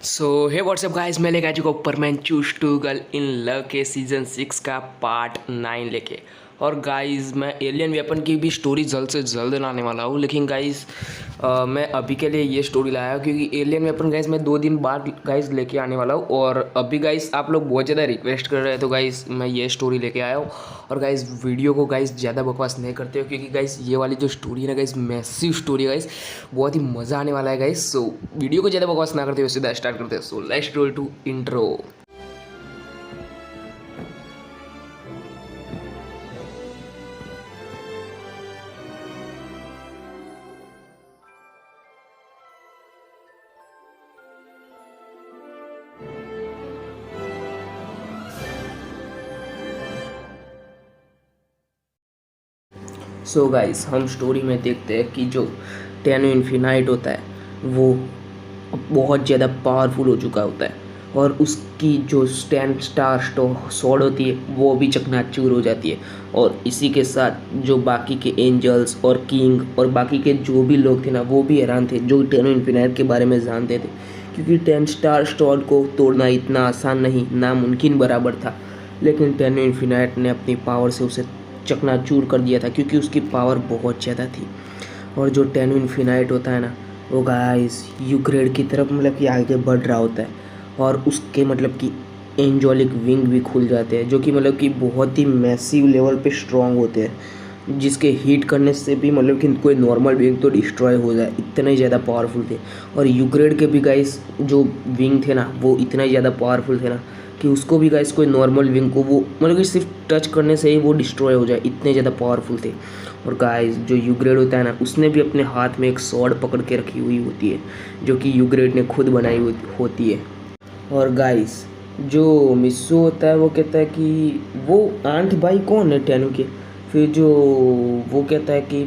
सो हे WhatsApp guys, मैं लेके आ चुका हूँ परमैन choose two girl in love के सीज़न 6 का पार्ट 9 लेके। और गाइस मैं एलियन वेपन की भी स्टोरी जल्द से जल्द लाने वाला हूँ, लेकिन गाइस मैं अभी के लिए ये स्टोरी लाया हूँ क्योंकि एलियन वेपन गाइस मैं 2 दिन बाद गाइस लेके आने वाला हूँ। और अभी गाइस आप लोग बहुत ज़्यादा रिक्वेस्ट कर रहे हैं तो गाइस मैं ये स्टोरी लेके आया हूँ। और गाइस वीडियो को गाइस ज़्यादा बकवास नहीं करते हो क्योंकि गाइस ये वाली जो स्टोरी है ना गाइस, मैसिव स्टोरी है गाइस, बहुत ही मज़ा आने वाला है गाइस। सो वीडियो को ज़्यादा बकवास ना करते हुए सीधा स्टार्ट करते हैं। So let's roll to intro. So guys हम स्टोरी में देखते हैं कि जो टेनो इन्फिनाइट होता है वो बहुत ज़्यादा पावरफुल हो चुका होता है और उसकी जो स्टैंड स्टार स्वॉर्ड होती है वो भी चकनाचूर हो जाती है। और इसी के साथ जो बाकी के एंजल्स और किंग और बाकी के जो भी लोग थे ना वो भी हैरान थे जो टेनो इन्फिनाइट के बारे में जानते थे, क्योंकि 10 स्टार स्वॉर्ड को तोड़ना इतना आसान नहीं, नामुमकिन बराबर था। लेकिन टेनो इन्फिनाइट ने अपनी पावर से उसे चकनाचूर कर दिया था क्योंकि उसकी पावर बहुत ज़्यादा थी। और जो टेनो इन्फिनाइट होता है ना वो गाइस यू ग्रेड की तरफ मतलब कि आगे बढ़ रहा होता है और उसके मतलब कि एंजोलिक विंग भी खुल जाते हैं जो कि मतलब कि बहुत ही मैसिव लेवल पे स्ट्रॉन्ग होते हैं, जिसके हीट करने से भी मतलब कि कोई नॉर्मल विंग तो डिस्ट्रॉय हो जाए, इतने ज़्यादा पावरफुल थे। और यू ग्रेड के भी गाइस जो विंग थे ना वो इतने ज़्यादा पावरफुल थे ना कि उसको भी गाइस कोई नॉर्मल विंग को वो मतलब कि सिर्फ टच करने से ही वो डिस्ट्रॉय हो जाए, इतने ज़्यादा पावरफुल थे। और गाइस जो यू ग्रेड होता है ना उसने भी अपने हाथ में एक स्वॉर्ड पकड़ के रखी हुई होती है जो कि यू ग्रेड ने खुद बनाई होती है। और गाइस जो मिस्सू होता है वो कहता है कि वो आंट भाई कौन है टेनो के। फिर जो वो कहता है कि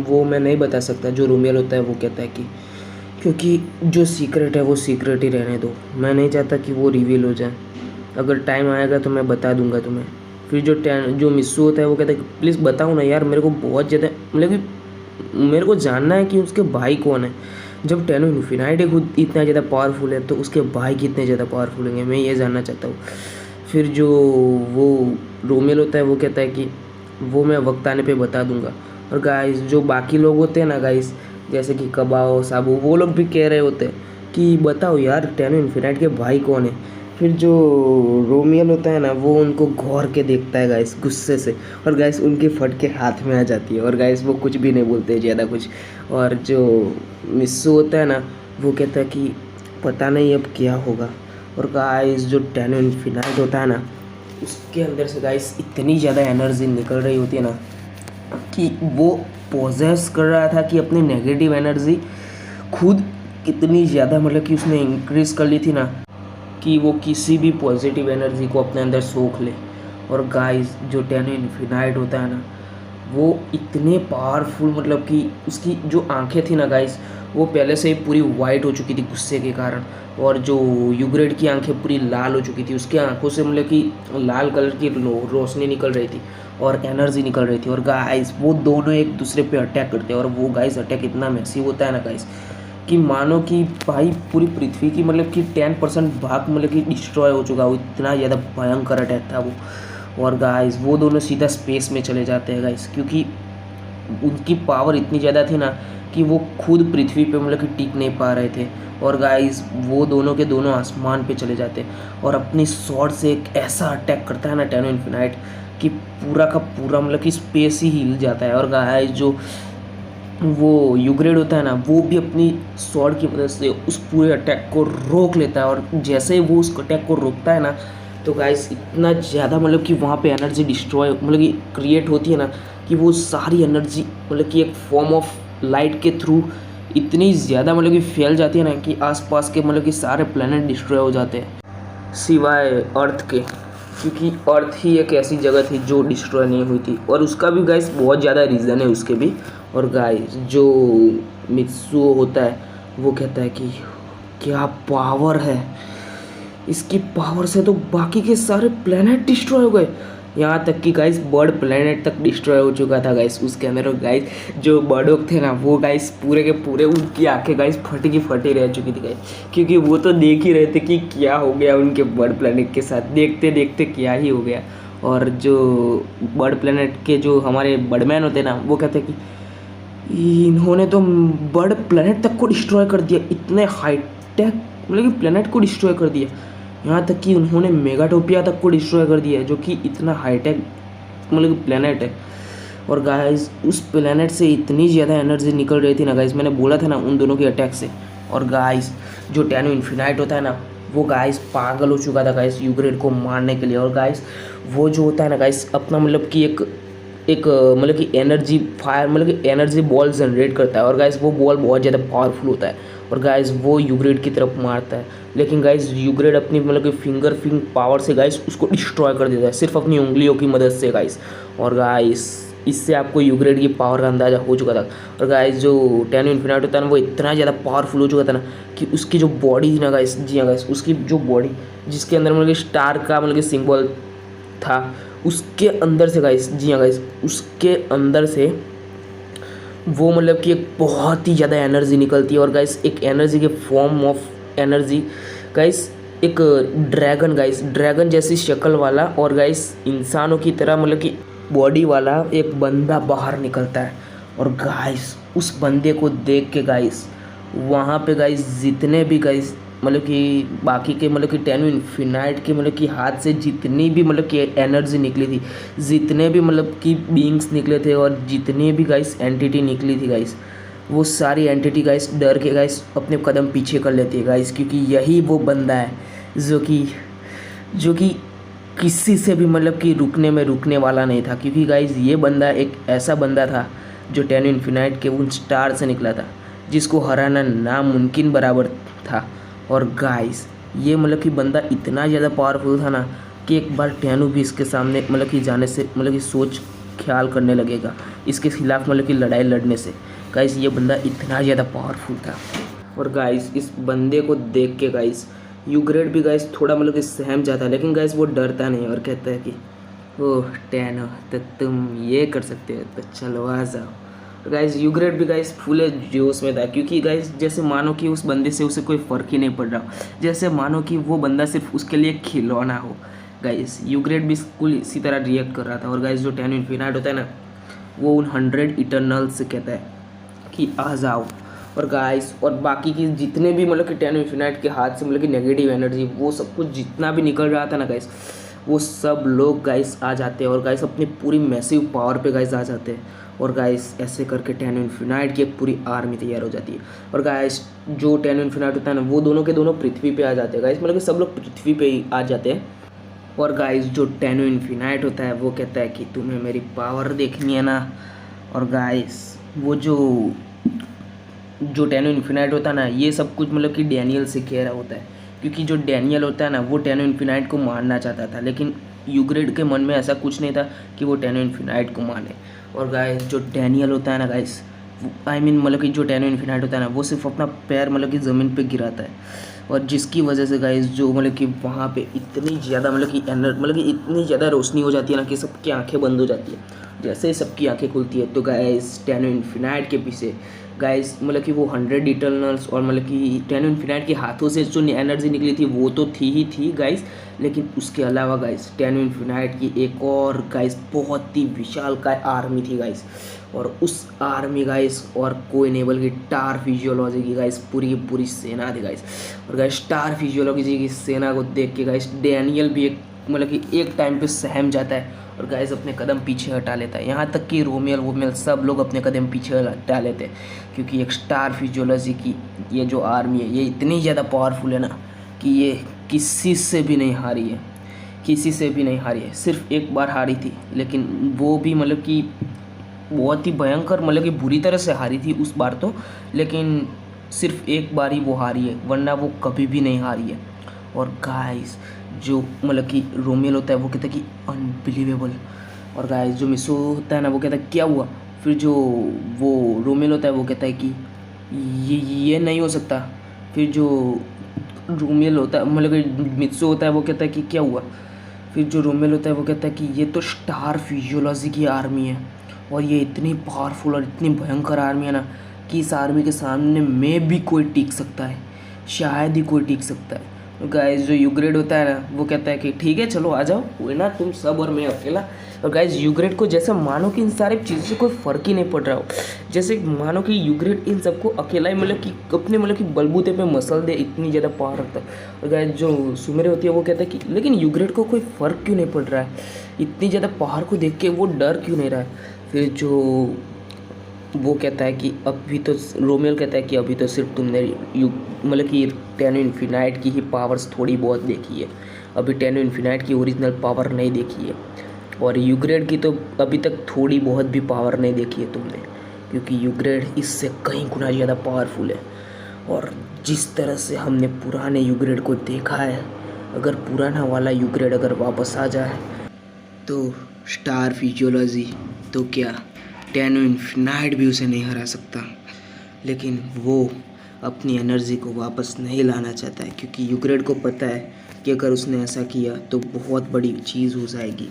वो मैं नहीं बता सकता। जो रोमियल होता है वो कहता है कि क्योंकि जो सीक्रेट है वो सीक्रेट ही रहने दो, मैं नहीं चाहता कि वो रिवील हो जाए, अगर टाइम आएगा तो मैं बता दूंगा तुम्हें। फिर जो मिस्सू होता है वो कहता है कि प्लीज़ बताओ ना यार, मेरे को बहुत ज़्यादा मतलब कि मेरे को जानना है कि उसके भाई कौन है। जब टेनो इन्फिनाइट खुद इतना ज़्यादा पावरफुल है तो उसके भाई कितने ज़्यादा पावरफुल होंगे, मैं ये जानना चाहता हूँ। फिर जो वो रोमेल होता है वो कहता है कि वो मैं वक्त आने पे बता दूंगा। और गाइस जो बाकी लोग होते हैं ना गाइस, जैसे कि कबाओ साबू, वो लोग भी कह रहे होते हैं कि बताओ यार टेनो इन्फिनाइट के भाई कौन है। फिर जो रोमियल होता है ना वो उनको घौर के देखता है गाइस गुस्से से, और गाइस उनकी फट के हाथ में आ जाती है और गाइस वो कुछ भी नहीं बोलते ज़्यादा कुछ। और जो मिस्सू होता है ना वो कहता है कि पता नहीं अब क्या होगा। और गाइस जो टेनो इन्फिनाइट होता है ना उसके अंदर से गाइस इतनी ज़्यादा एनर्जी निकल रही होती है ना कि वो पोजेस कर रहा था कि अपनी नेगेटिव एनर्जी खुद इतनी ज़्यादा मतलब कि उसने इंक्रीज कर ली थी ना कि वो किसी भी पॉजिटिव एनर्जी को अपने अंदर सोख ले। और गाइस जो टेनो इन्फिनाइट होता है ना वो इतने पावरफुल मतलब कि उसकी जो आंखें थी ना गाइस वो पहले से ही पूरी वाइट हो चुकी थी गुस्से के कारण। और जो यूग्रेड की आंखें पूरी लाल हो चुकी थी, उसके आंखों से मतलब कि लाल कलर की रोशनी निकल रही थी और एनर्जी निकल रही थी। और गाइस वो दोनों एक दूसरे पे अटैक करते हैं और वो गाइस अटैक इतना मैसिव होता है ना गाइस कि मानो कि भाई पूरी पृथ्वी की मतलब कि 10% भाग मतलब कि डिस्ट्रॉय हो चुका हो, इतना ज़्यादा भयंकर अटैक था वो। और गाइस वो दोनों सीधा स्पेस में चले जाते हैं गाइस, क्योंकि उनकी पावर इतनी ज़्यादा थी ना कि वो खुद पृथ्वी पे मतलब कि टिक नहीं पा रहे थे। और गाइस वो दोनों के दोनों आसमान पे चले जाते हैं और अपनी स्वॉर्ड से एक ऐसा अटैक करता है ना टेनो इन्फिनाइट कि पूरा का पूरा मतलब कि स्पेस ही हिल जाता है। और गाइस जो वो यूग्रेड होता है ना वो भी अपनी स्वॉर्ड की मदद से उस पूरे अटैक को रोक लेता है। और जैसे ही वो उस अटैक को रोकता है ना तो गाइस इतना ज़्यादा मतलब कि वहाँ पे एनर्जी डिस्ट्रॉय मतलब कि क्रिएट होती है ना कि वो सारी एनर्जी मतलब कि एक फॉर्म ऑफ लाइट के थ्रू इतनी ज़्यादा मतलब कि फैल जाती है ना कि आसपास के मतलब कि सारे प्लेनेट डिस्ट्रॉय हो जाते हैं सिवाय अर्थ के, क्योंकि अर्थ ही एक ऐसी जगह थी जो डिस्ट्रॉय नहीं हुई थी। और उसका भी गाइस बहुत ज़्यादा रीज़न है उसके भी। और गाइस जो मित्सुओ होता है वो कहता है कि क्या पावर है इसकी, पावर से तो बाकी के सारे प्लेनेट डिस्ट्रॉय हो गए, यहाँ तक कि गाइस बर्ड प्लेनेट तक डिस्ट्रॉय हो चुका था गाइस उसके अंदर। और गाइस जो बर्डों थे ना वो गाइस पूरे के पूरे उनकी आंखें गाइस फटी की फटी रह चुकी थी गाइस, क्योंकि वो तो देख ही रहे थे कि क्या हो गया उनके बर्ड प्लेनेट के साथ, देखते देखते क्या ही हो गया। और जो बर्ड प्लेनेट के जो हमारे बर्डमैन होते ना वो कहते कि इन्होंने तो बर्ड प्लेनेट तक को डिस्ट्रॉय कर दिया, इतने हाईटेक मतलब कि प्लेनेट को डिस्ट्रॉय कर दिया। यहाँ तक कि उन्होंने मेगाटोपिया तक को डिस्ट्रॉय कर दिया है, जो कि इतना हाईटेक मतलब कि प्लेनेट है। और गाइस उस प्लेनेट से इतनी ज़्यादा एनर्जी निकल रही थी ना गाइस, मैंने बोला था ना उन दोनों के अटैक से। और गाइस जो टेनो इन्फिनाइट होता है ना वो गाइस पागल हो चुका था गाइस यूग्रेड को मारने के लिए। और गाइस वो जो होता है ना गाइस अपना मतलब कि एक एक मतलब कि एनर्जी फायर मतलब कि एनर्जी बॉल जनरेट करता है। और गाइस वो बॉल बहुत ज़्यादा पावरफुल होता है और गाइस वो यूग्रेड की तरफ मारता है। लेकिन गाइस यूग्रेड अपनी मतलब कि फिंग पावर से गाइस उसको डिस्ट्रॉय कर देता है सिर्फ अपनी उंगलियों की मदद से गाइस। और गाइस इससे आपको यूग्रेड की पावर का अंदाज़ा हो चुका था। और गाइस जो टेनो इन्फिनाइट होता है ना वो इतना ज़्यादा पावरफुल हो चुका था ना कि उसकी जो बॉडी थी ना गाइस, जी हाँ गाइस, उसकी जो बॉडी जिसके अंदर मतलब कि स्टार का मतलब कि सिंबल था, उसके अंदर से गाइस, जी हाँ गाइस, उसके अंदर से वो मतलब कि एक बहुत ही ज़्यादा एनर्जी निकलती है। और गाइस एक एनर्जी के फॉर्म ऑफ एनर्जी गाइस एक ड्रैगन जैसी शक्ल वाला और गाइस इंसानों की तरह मतलब कि बॉडी वाला एक बंदा बाहर निकलता है। और गाइस उस बंदे को देख के गाइस वहाँ पे गाइस जितने भी गाइस मतलब कि बाकी के मतलब कि टेनो इन्फिनाइट के मतलब कि हाथ से जितनी भी मतलब कि एनर्जी निकली थी, जितने भी मतलब कि बीइंग्स निकले थे और जितनी भी गाइस एंटिटी निकली थी गाइस, वो सारी एंटिटी गाइस डर के गाइस अपने कदम पीछे कर लेती है गाइस, क्योंकि यही वो बंदा है जो कि किसी से भी मतलब कि रुकने वाला नहीं था। क्योंकि गाइस ये बंदा एक ऐसा बंदा था जो टेनो इन्फिनाइट के उन स्टार से निकला था जिसको हराना नामुमकिन बराबर था। और गाइस ये मतलब कि बंदा इतना ज़्यादा पावरफुल था ना कि एक बार टेनो भी इसके सामने मतलब कि जाने से मतलब कि सोच ख्याल करने लगेगा इसके खिलाफ मतलब कि लड़ाई लड़ने से। गाइस ये बंदा इतना ज़्यादा पावरफुल था। और गाइस इस बंदे को देख के गाइस यूग्रेड भी गाइस थोड़ा मतलब कि सहम जाता है, लेकिन गाइस वो डरता नहीं और कहता है कि ओह टेनो तो तुम ये कर सकते हो तो चलो आ जाओ। गाइस यूग्रेड भी गाइस फुल जोश में था, क्योंकि गाइस जैसे मानो कि उस बंदे से उसे कोई फ़र्क ही नहीं पड़ रहा, जैसे मानो कि वो बंदा सिर्फ उसके लिए खिलौना हो। गाइस यूग्रेड भी बिल्कुल इसी तरह रिएक्ट कर रहा था। और गाइस जो टेनो इन्फिनाइट होता है ना वो उन 100 इटर्नल से कहता है कि आ जाओ। और गाइस और बाकी की जितने भी मतलब कि टेनो इन्फिनाइट के हाथ से मतलब कि नेगेटिव एनर्जी वो सब कुछ जितना भी निकल रहा था ना गाइस, वो सब लोग गाइस आ जाते हैं और गाइस अपनी पूरी मैसिव पावर पे गाइस आ जाते हैं। और गाइस ऐसे करके टेनो इन्फिनाइट की एक पूरी आर्मी तैयार हो जाती है। और गाइस जो टेनो इन्फिनाइट होता है ना वो दोनों के दोनों पृथ्वी पे आ जाते हैं गाइस, मतलब कि सब लोग पृथ्वी पे ही आ जाते हैं। और गाइस जो टेनो इन्फिनाइट होता है वो कहता है कि तुम्हें मेरी पावर देखनी है ना। और गाइस वो जो टेनो इन्फिनाइट होता है ना ये सब कुछ मतलब कि डैनियल से कह रहा होता है, क्योंकि जो डैनियल होता है ना वो टेनो इन्फिनाइट को मारना चाहता था, लेकिन यूग्रेड के मन में ऐसा कुछ नहीं था कि वो टेनो इन्फिनाइट को मारे। और गाइस जो डैनियल होता है ना गाइस मतलब कि जो टेनो इन्फिनाइट होता है ना वो सिर्फ अपना पैर मतलब कि ज़मीन पे गिराता है, और जिसकी वजह से गाइस जो मतलब कि वहाँ पे इतनी ज़्यादा मतलब कि इतनी ज़्यादा रोशनी हो जाती है ना कि सबकी आंखें बंद हो जाती है। जैसे ही सबकी आंखें खुलती है तो गाइस टेनो इन्फिनाइट के पीछे गाइस मतलब कि वो 100 इटर्नल्स और मतलब कि टेनो इन्फिनाइट के हाथों से जो एनर्जी निकली थी वो तो थी गाइस, लेकिन उसके अलावा गाइस टेनो इन्फिनाइट की एक और गाइस बहुत ही विशालकाय आर्मी थी गाइस। और उस आर्मी गाइस और कोई नहीं बल्कि स्टार फिजियोलॉजी की गाइस पूरी की पूरी सेना थी गाइस। और गाइस स्टार फिजियोलॉजी की सेना को देख के गाइस डैनियल भी मतलब कि एक टाइम पे सहम जाता है और गाइस अपने कदम पीछे हटा लेता है। यहाँ तक कि रोमियल सब लोग अपने कदम पीछे हटा लेते हैं, क्योंकि एक स्टार फिजियोलॉजी की ये जो आर्मी है ये इतनी ज़्यादा पावरफुल है ना कि ये किसी से भी नहीं हारी है। सिर्फ एक बार हारी थी, लेकिन वो भी मतलब कि बहुत ही भयंकर मतलब कि बुरी तरह से हारी थी उस बार तो, लेकिन सिर्फ एक बार ही वो हारी है, वरना वो कभी भी नहीं हारी है। और गाइस जो मतलब कि रोमियल होता है वो कहता है कि अनबिलीवेबल। और गाइस जो मिसो होता है ना वो कहता है क्या हुआ। फिर जो वो रोमियल होता है वो कहता है कि ये नहीं हो सकता। फिर जो रोमियल होता है मतलब कि मित्सो होता है वो कहता है कि क्या हुआ। फिर जो रोमेल होता है वो कहता है कि ये तो स्टार फिजियोलॉजी की आर्मी है और ये इतनी पावरफुल और इतनी भयंकर आर्मी है ना कि इस आर्मी के सामने में भी कोई टिक सकता है, शायद ही कोई टिक सकता है। गाइस जो यूग्रेड होता है ना वो कहता है कि ठीक है चलो आ जाओ, कोई ना, तुम सब और मैं अकेला। और गाइस यूग्रेड को जैसे मानो कि इन सारी चीज़ों से कोई फ़र्क ही नहीं पड़ रहा हो, जैसे मानो कि यूग्रेड इन सबको अकेला ही मतलब कि अपने मतलब कि बलबूते पे मसल दे, इतनी ज़्यादा पावर रखता है। और गाइस जो सुमेरे होती है वो कहता है कि लेकिन यूग्रेड को कोई फ़र्क क्यों नहीं पड़ रहा है, इतनी ज़्यादा पावर को देख के वो डर क्यों नहीं रहा है। फिर जो वो कहता है कि अभी तो रोमेल कहता है कि अभी तो सिर्फ तुमने मतलब कि टेनो इन्फिनाइट की ही पावर्स थोड़ी बहुत देखी है, अभी टेनो इन्फिनाइट की ओरिजिनल पावर नहीं देखी है। और यूग्रेड की तो अभी तक थोड़ी बहुत भी पावर नहीं देखी है तुमने, क्योंकि यूग्रेड इससे कई गुना ज़्यादा पावरफुल है। और जिस तरह से हमने पुराने यूग्रेड को देखा है, अगर पुराना वाला यूग्रेड अगर वापस आ जाए तो स्टार फिजियोलॉजी तो क्या, टेनो इन्फिनाइट भी उसे नहीं हरा सकता। लेकिन वो अपनी एनर्जी को वापस नहीं लाना चाहता है, क्योंकि यूग्रेड को पता है कि अगर उसने ऐसा किया तो बहुत बड़ी चीज़ हो जाएगी।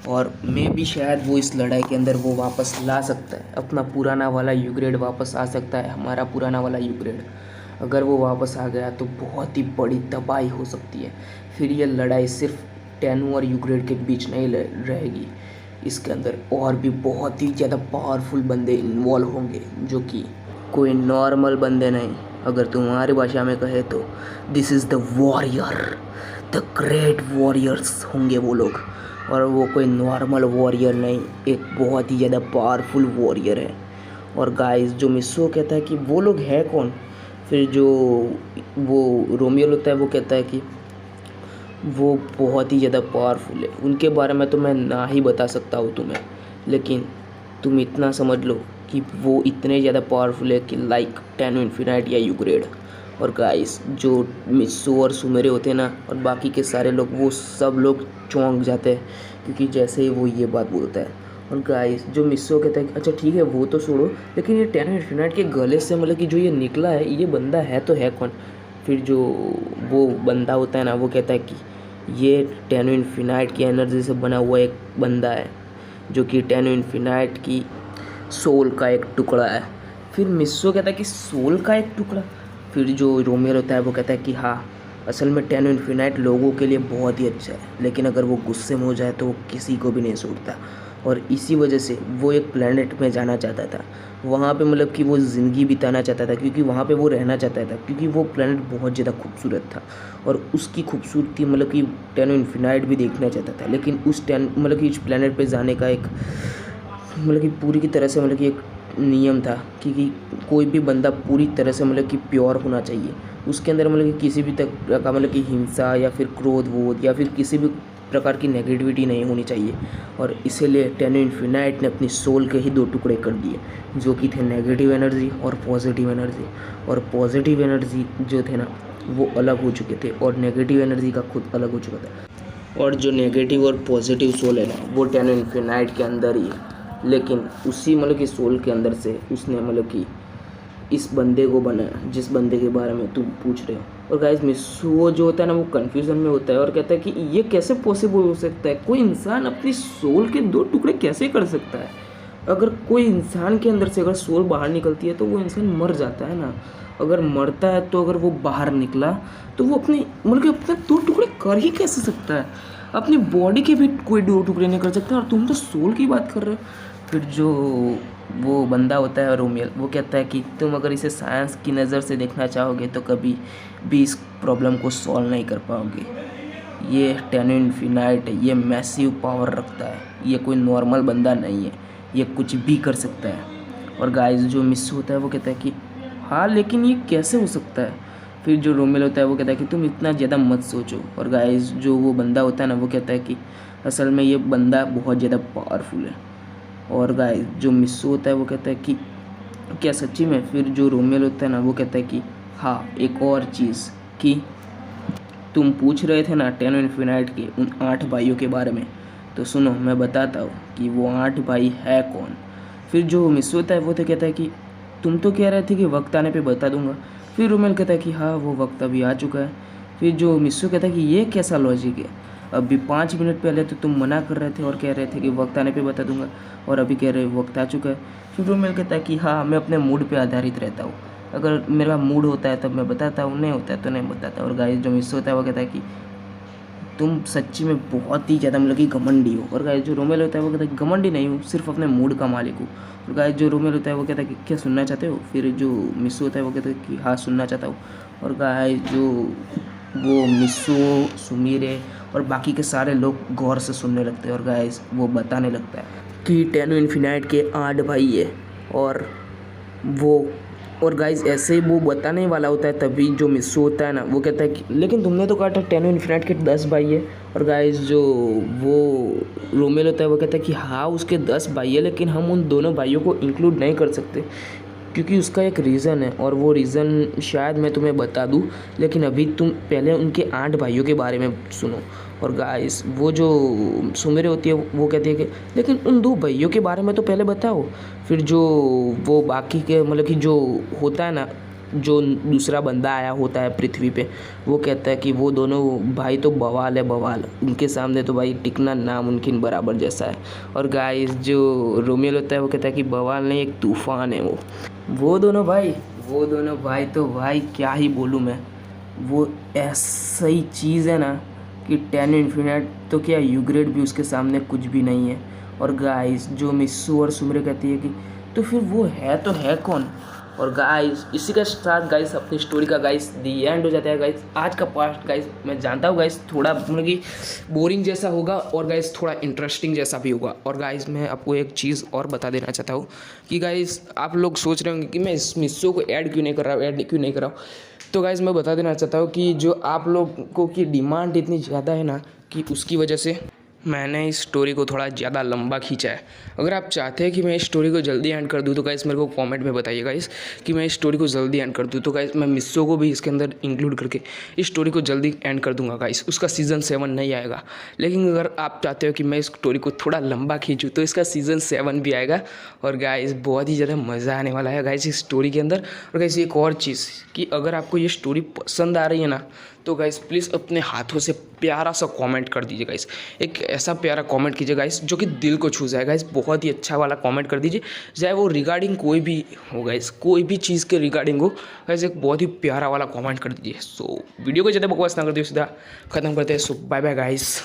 और मैं भी शायद वो इस लड़ाई के अंदर वो वापस ला सकता है, अपना पुराना वाला यूग्रेड वापस आ सकता है, हमारा पुराना वाला यूग्रेड। अगर वो वापस आ गया तो बहुत ही बड़ी तबाही हो सकती है। फिर ये लड़ाई सिर्फ टेनो और यूग्रेड के बीच नहीं रहेगी, इसके अंदर और भी बहुत ही ज़्यादा पावरफुल बंदे इन्वॉल्व होंगे, जो कि कोई नॉर्मल बंदे नहीं। अगर तुम्हारी भाषा में कहे तो this is the warrior, the great warriors होंगे वो लोग। और वो कोई नॉर्मल वॉरियर नहीं, एक बहुत ही ज़्यादा पावरफुल वॉरियर है। और गाइस जो मिस्सो कहता है कि वो लोग हैं कौन, फिर जो वो रोमियो होता है वो कहता है कि वो बहुत ही ज़्यादा पावरफुल है, उनके बारे में तो मैं ना ही बता सकता हूँ तुम्हें, लेकिन तुम इतना समझ लो कि वो इतने ज़्यादा पावरफुल है कि लाइक टेनो इन्फिनाइट या यूग्रेड। और गाइस जो मिस्सो और सुमेरे होते हैं ना और बाकी के सारे लोग, वो सब लोग चौंक जाते हैं, क्योंकि जैसे ही वो ये बात बोलता है। और गाइस जो मिस्सो कहता है कि अच्छा ठीक है वो तो छोड़ो, लेकिन ये टेनो इन्फिनाइट के गले से मतलब कि जो ये निकला है, ये बंदा है तो है कौन। फिर जो वो बंदा होता है ना वो कहता है कि ये टेनो इन्फिनाइट की एनर्जी से बना हुआ एक बंदा है, जो कि टेनो इन्फिनाइट की सोल का एक टुकड़ा है। फिर मिस्सो कहता है कि सोल का एक टुकड़ा। फिर जो रोमियो होता है वो कहता है कि हाँ, असल में टेनो इन्फिनाइट लोगों के लिए बहुत ही अच्छा है, लेकिन अगर वो गुस्से में हो जाए तो वो किसी को भी नहीं छोड़ता। और इसी वजह से वो एक प्लेनेट में जाना चाहता था, वहाँ पे मतलब कि वो ज़िंदगी बिताना चाहता था, क्योंकि वहाँ पे वो रहना चाहता था, क्योंकि वो प्लेनेट बहुत ज़्यादा खूबसूरत था और उसकी खूबसूरती मतलब कि टेनो इन्फिनाइट भी देखना चाहता था। लेकिन उस मतलब कि उस प्लेनेट पे जाने का एक मतलब कि पूरी की तरह से मतलब कि एक नियम था, क्योंकि कोई भी बंदा पूरी तरह से मतलब कि प्योर होना चाहिए, उसके अंदर मतलब कि किसी भी तरह का मतलब कि हिंसा या फिर क्रोध वोध या फिर किसी भी प्रकार की नेगेटिविटी नहीं होनी चाहिए। और इसीलिए टेनो इन्फिनाइट ने अपनी सोल के ही दो टुकड़े कर दिए, जो कि थे नेगेटिव एनर्जी और पॉजिटिव एनर्जी। और पॉजिटिव एनर्जी जो थे ना वो अलग हो चुके थे और नेगेटिव एनर्जी का खुद अलग हो चुका था। और जो नेगेटिव और पॉजिटिव सोल है ना वो टेनो इन्फिनाइट के अंदर ही है, लेकिन उसी मतलब कि सोल के अंदर से उसने मतलब कि इस बंदे को बनाया जिस बंदे के बारे में तुम पूछ रहे हो। और गाइस मिस्सो जो होता है ना वो कन्फ्यूज़न में होता है और कहता है कि ये कैसे पॉसिबल हो सकता है, कोई इंसान अपनी सोल के दो टुकड़े कैसे कर सकता है। अगर कोई इंसान के अंदर से अगर सोल बाहर निकलती है तो वो इंसान मर जाता है ना, अगर मरता है तो अगर वो बाहर निकला तो वो अपने मतलब कि अपने दो टुकड़े कर ही कैसे सकता है, अपनी बॉडी के भी कोई दो टुकड़े नहीं कर सकता, और तुम तो सोल की बात कर रहे हो। फिर जो वो बंदा होता है रोमियल वो कहता है कि तुम अगर इसे साइंस की नज़र से देखना चाहोगे तो कभी भी इस प्रॉब्लम को सॉल्व नहीं कर पाओगे। ये टेनो इन्फिनाइट है, ये मैसिव पावर रखता है, ये कोई नॉर्मल बंदा नहीं है, ये कुछ भी कर सकता है। और गाइस जो मिस होता है वो कहता है कि हाँ लेकिन ये कैसे हो सकता है। फिर जो रोमियल होता है वो कहता है कि तुम इतना ज़्यादा मत सोचो। और गाइस जो वो बंदा होता है ना वो कहता है कि असल में ये बंदा बहुत ज़्यादा पावरफुल है। और गाइस जो मिस्सो होता है वो कहता है कि क्या सच्ची में। फिर जो रोमियल होता है ना वो कहता है कि हाँ एक और चीज़ कि तुम पूछ रहे थे ना टेनो इन्फिनाइट के उन 8 भाइयों के बारे में, तो सुनो मैं बताता हूँ कि वो 8 भाई है कौन। फिर जो मिस्सो होता है वो तो कहता है कि तुम तो कह रहे थे कि वक्त आने पे बता दूंगा। फिर रोमियल कहता है कि हाँ वो वक्त अभी आ चुका है। फिर जो मिस्सो कहता है कि ये कैसा लॉजिक है, अभी 5 मिनट पहले तो तुम मना कर रहे थे और कह रहे थे कि वक्त आने पे बता दूंगा, और अभी कह रहे हो वक्त आ चुका है। फिर रोमेल कहता है कि हाँ, मैं अपने मूड पे आधारित रहता हूँ, अगर मेरा मूड होता है तब मैं बताता हूँ, नहीं होता है तो नहीं बताता। और गाइस जो मिस होता है वो कहता है कि तुम सच्ची में बहुत ही ज़्यादा मतलब कि घमंडी हो। और गाइस जो रोमेल होता है वो कहता है घमंडी नहीं हूँ, सिर्फ अपने मूड का मालिक हूँ। और गाइस जो रोमेल होता है वो कहता है कि क्या सुनना चाहते हो। फिर जो मिस्सू होता है वो कहता है कि हाँ सुनना चाहता हूँ। और गाइस जो वो मिस्सू, सुमीरे और बाकी के सारे लोग गौर से सुनने लगते हैं। और गाइस वो बताने लगता है कि टेनो इन्फिनाइट के 8 भाई है, और वो और गाइज ऐसे ही वो बताने वाला होता है, तभी जो मिस्सू होता है ना वो कहता है कि लेकिन तुमने तो कहा था टेनो इन्फिनाइट के 10 भाई है। और गाइज जो वो रोमेल होता है वो कहता है कि हाँ उसके 10 भाई है, लेकिन हम उन दोनों भाइयों को इंक्लूड नहीं कर सकते क्योंकि उसका एक रीज़न है, और वो रीज़न शायद मैं तुम्हें बता दूं, लेकिन अभी तुम पहले उनके 8 भाइयों के बारे में सुनो। और गाइस वो जो सुमेरे होती है वो कहती है कि लेकिन उन 2 भाइयों के बारे में तो पहले बताओ। फिर जो वो बाकी के मतलब कि जो होता है ना, जो दूसरा बंदा आया होता है पृथ्वी पे, वो कहता है कि वो दोनों भाई तो बवाल है बवाल, उनके सामने तो भाई टिकना नामुमकिन बराबर जैसा है। और गाइस जो रोमियल होता है वो कहता है कि बवाल नहीं, एक तूफान है वो दोनों भाई तो भाई क्या ही बोलूँ मैं, वो ऐसा ही चीज़ है ना कि टेनो इन्फिनाइट तो क्या यूग्रेड भी उसके सामने कुछ भी नहीं है। और गाइस जो मिस्सू और सुमरे कहती है कि तो फिर वो है तो है कौन। और गाइस इसी के साथ गाइस अपनी स्टोरी का गाइस दी एंड हो जाता है। गाइस आज का पार्ट गाइस मैं जानता हूँ गाइस थोड़ा मतलब कि बोरिंग जैसा होगा, और गाइस थोड़ा इंटरेस्टिंग जैसा भी होगा। और गाइस मैं आपको एक चीज़ और बता देना चाहता हूँ कि गाइस आप लोग सोच रहे होंगे कि मैं इस मिस्सू को ऐड क्यों नहीं कर रहा हूँ। तो गाइस मैं बता देना चाहता हूँ कि जो आप लोगों की डिमांड इतनी ज़्यादा है ना, कि उसकी वजह से मैंने इस स्टोरी को थोड़ा ज़्यादा लंबा खींचा है। अगर आप चाहते हैं कि मैं इस स्टोरी को जल्दी एंड कर दूं तो गाइस मेरे को कमेंट में बताइए गाइस कि मैं इस स्टोरी को जल्दी एंड कर दूं। तो गाइस मैं मिस्सो को भी इसके अंदर इंक्लूड करके इस स्टोरी को जल्दी एंड कर दूंगा गाइस। उसका सीज़न 7 नहीं आएगा, लेकिन अगर आप चाहते हो कि मैं इस स्टोरी को थोड़ा लंबा खींचूँ तो इसका सीज़न 7 भी आएगा। और गाइस बहुत ही ज़्यादा मज़ा आने वाला है गाइस इस स्टोरी के अंदर। और गाइस एक और चीज़ कि अगर आपको ये स्टोरी पसंद आ रही है ना, तो गाइस प्लीज़ अपने हाथों से प्यारा सा कमेंट कर दीजिए गाइस। एक ऐसा प्यारा कमेंट कीजिए गाइस जो कि दिल को छू जाए गाइस। बहुत ही अच्छा वाला कमेंट कर दीजिए, चाहे वो रिगार्डिंग कोई भी हो गाइस, कोई भी चीज़ के रिगार्डिंग हो गाइस, एक बहुत ही प्यारा वाला कमेंट कर दीजिए। सो वीडियो को ज़्यादा बकवास ना कर दिए, सीधा खत्म करते हैं। सो बाय बाय गाइस।